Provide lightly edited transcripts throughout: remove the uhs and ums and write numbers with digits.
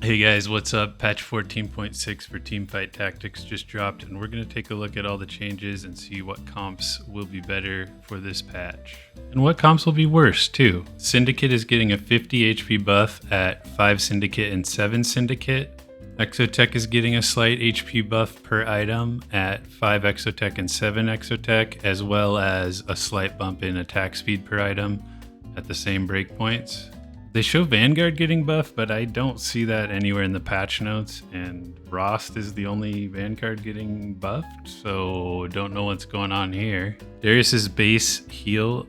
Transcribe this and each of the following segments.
Hey guys, what's up? Patch 14.6 for Teamfight Tactics just dropped, and we're going to take a look at all the changes and see what comps will be better for this patch. And what comps will be worse, too. Syndicate is getting a 50 HP buff at 5 Syndicate and 7 Syndicate. Exotech is getting a slight HP buff per item at 5 Exotech and 7 Exotech, as well as a slight bump in attack speed per item at the same breakpoints. They show Vanguard getting buffed, but I don't see that anywhere in the patch notes, and Rost is the only Vanguard getting buffed, so don't know what's going on here. Darius's base heal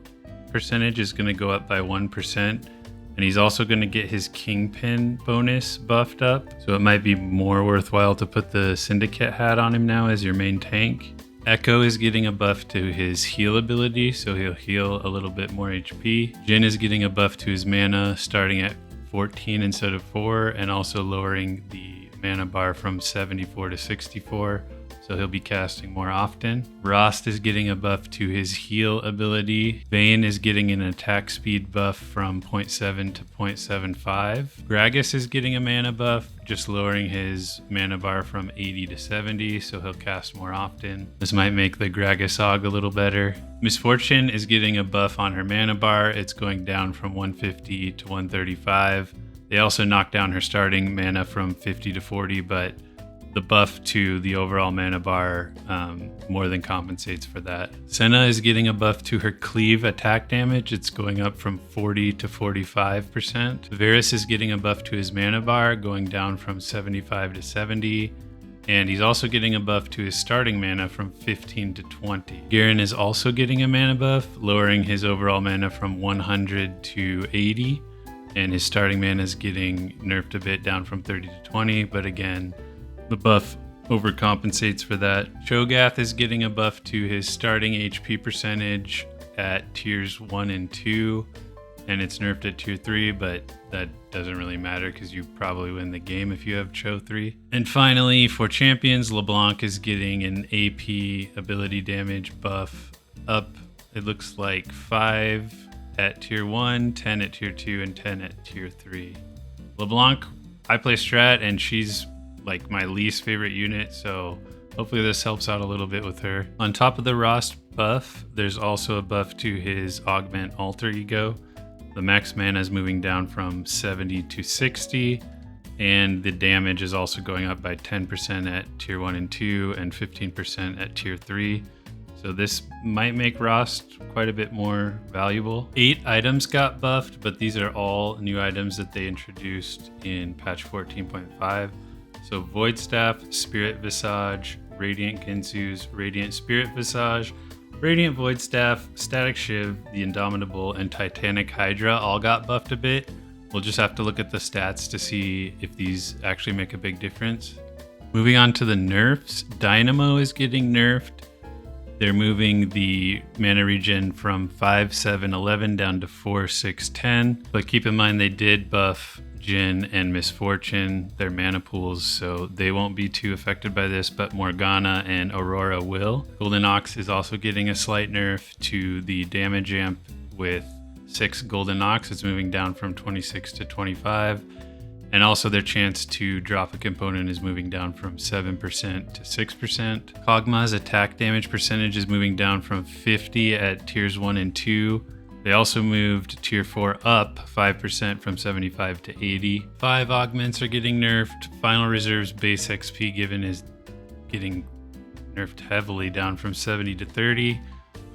percentage is going to go up by 1%, and he's also going to get his Kingpin bonus buffed up, so it might be more worthwhile to put the Syndicate hat on him now as your main tank. Echo is getting a buff to his heal ability, so he'll heal a little bit more HP. Jhin is getting a buff to his mana, starting at 14 instead of 4, and also lowering the mana bar from 74 to 64, so he'll be casting more often. Rost is getting a buff to his heal ability. Vayne is getting an attack speed buff from 0.7 to 0.75. Gragas is getting a mana buff, just lowering his mana bar from 80 to 70, so he'll cast more often. This might make the Gragas Og a little better. Misfortune is getting a buff on her mana bar. It's going down from 150 to 135. They also knocked down her starting mana from 50 to 40, but the buff to the overall mana bar more than compensates for that. Senna is getting a buff to her cleave attack damage. It's going up from 40 to 45%. Varus is getting a buff to his mana bar, going down from 75 to 70. And he's also getting a buff to his starting mana from 15 to 20. Garen is also getting a mana buff, lowering his overall mana from 100 to 80. And his starting mana is getting nerfed a bit, down from 30 to 20. But again, the buff overcompensates for that. Cho'Gath is getting a buff to his starting HP percentage at tiers 1 and 2, and it's nerfed at tier 3, but that doesn't really matter because you probably win the game if you have Cho 3. And finally, for champions, LeBlanc is getting an AP ability damage buff up, it looks like 5 at tier 1, 10 at tier 2, and 10 at tier 3. LeBlanc, I play strat, and she's like my least favorite unit, so hopefully this helps out a little bit with her. On top of the Rost buff, there's also a buff to his Augment Alter Ego. The max mana is moving down from 70 to 60, and the damage is also going up by 10% at tier 1 and 2 and 15% at tier 3. So this might make Rost quite a bit more valuable. 8 items got buffed, but these are all new items that they introduced in patch 14.5. So Void Staff, Spirit Visage, Radiant Ginsu's, Radiant Spirit Visage, Radiant Void Staff, Static Shiv, the Indomitable, and Titanic Hydra all got buffed a bit. We'll just have to look at the stats to see if these actually make a big difference. Moving on to the nerfs, Dynamo is getting nerfed. They're moving the mana regen from 5, 7, 11 down to 4, 6, 10. But keep in mind they did buff Jhin and Misfortune, their mana pools, so they won't be too affected by this, but Morgana and Aurora will. Golden Ox is also getting a slight nerf to the damage amp with 6 Golden Ox. It's moving down from 26 to 25. And also their chance to drop a component is moving down from 7% to 6%. Kog'Maw's attack damage percentage is moving down from 50 at tiers 1 and 2. They also moved tier 4 up 5% from 75 to 80. 5 augments are getting nerfed. Final Reserve's base XP given is getting nerfed heavily, down from 70 to 30.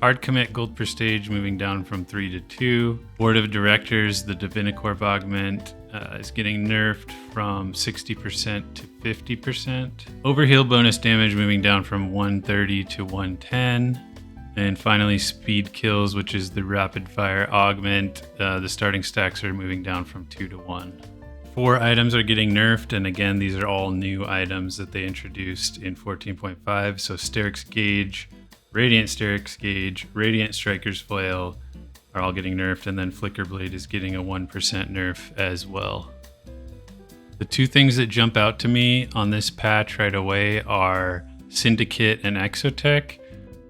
Hard Commit Gold per stage moving down from 3 to 2. Board of Directors, the Divinicorp augment, is getting nerfed from 60% to 50%. Overheal bonus damage moving down from 130 to 110. And finally, Speed Kills, which is the Rapid Fire augment. The starting stacks are moving down from 2 to 1. 4 items are getting nerfed, and again, these are all new items that they introduced in 14.5. So Steric's Gauge, Radiant Steric's Gauge, Radiant Striker's Flail are all getting nerfed, and then Flicker Blade is getting a 1% nerf as well. The 2 things that jump out to me on this patch right away are Syndicate and Exotech.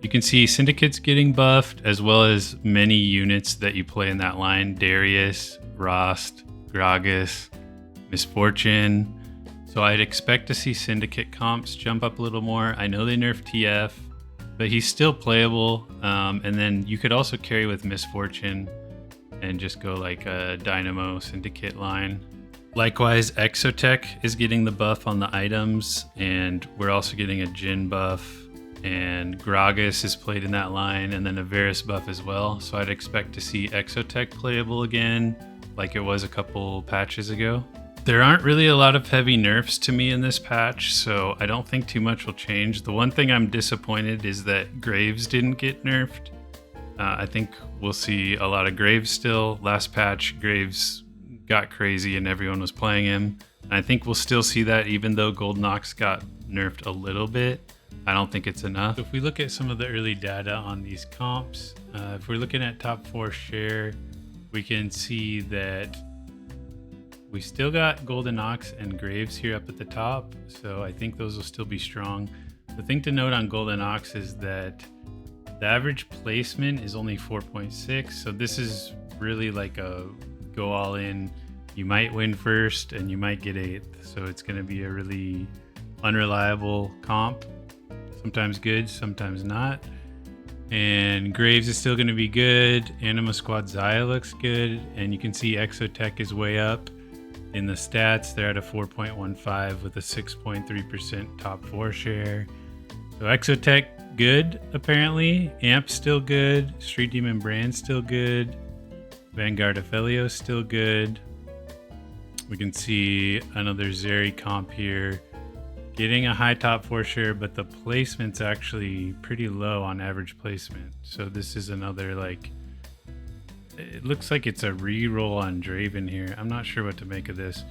You can see Syndicate's getting buffed, as well as many units that you play in that line. Darius, Rost, Gragas, Misfortune. So I'd expect to see Syndicate comps jump up a little more. I know they nerfed TF, but he's still playable. And then you could also carry with Misfortune and just go like a Dynamo Syndicate line. Likewise, Exotech is getting the buff on the items, and we're also getting a Jin buff, and Gragas is played in that line, and then a Varus buff as well. So I'd expect to see Exotech playable again like it was a couple patches ago. There aren't really a lot of heavy nerfs to me in this patch, so I don't think too much will change. The one thing I'm disappointed is that Graves didn't get nerfed. I think we'll see a lot of Graves still. Last patch, Graves got crazy and everyone was playing him. And I think we'll still see that even though Golden Ox got nerfed a little bit. I don't think it's enough. If we look at some of the early data on these comps, if we're looking at top 4 share, we can see that we still got Golden Ox and Graves here up at the top, so I think those will still be strong. The thing to note on Golden Ox is that the average placement is only 4.6, so this is really like a go all in. You might win first and you might get 8th, so it's going to be a really unreliable comp. Sometimes good, sometimes not. And Graves is still going to be good. Anima Squad Zaya looks good, and you can see Exotech is way up in the stats. They're at a 4.15 with a 6.3% top 4 share. So Exotech good apparently. Amp still good. Street Demon Brand still good. Vanguard Ophelio still good. We can see another Zeri comp here getting a high top 4 share, but the placement's actually pretty low on average placement. So this is another, like, it looks like it's a re-roll on Draven here. I'm not sure what to make of this.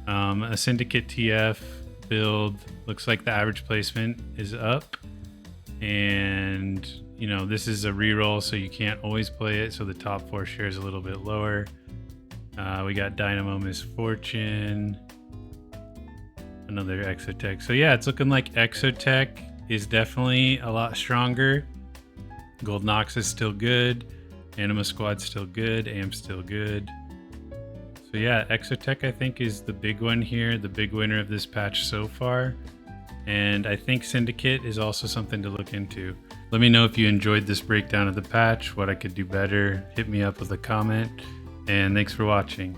A Syndicate TF build looks like the average placement is up, and you know, this is a re-roll, so you can't always play it, so the top 4 share is a little bit lower. We got Dynamo Misfortune, another Exotech. So yeah, it's looking like Exotech is definitely a lot stronger. Golden Ox is still good. Anima Squad's still good. Amp's still good. So yeah, Exotech I think is the big one here, the big winner of this patch so far. And I think Syndicate is also something to look into. Let me know if you enjoyed this breakdown of the patch, what I could do better. Hit me up with a comment, and thanks for watching.